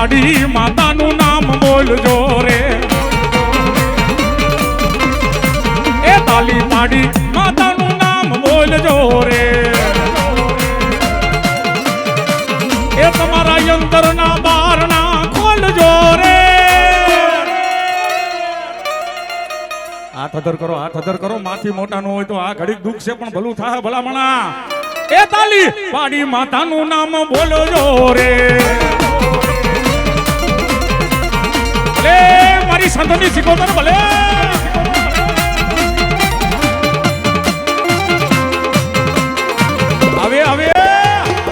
પાડી માતાનું નામ બોલજો રે એ તાલી પાડી માતાનું નામ બોલજો રે એ તમારા અંતરના બારણા ખોલજો રે હાથ અધર કરો માથી મોટા નો હોય તો આ ઘડીક દુઃખ છે પણ ભલું થાય ભલામણા એ તાલી પાડી માતાનું નામ બોલજો રે ભલે મારી સંતની શીખોતર ભલે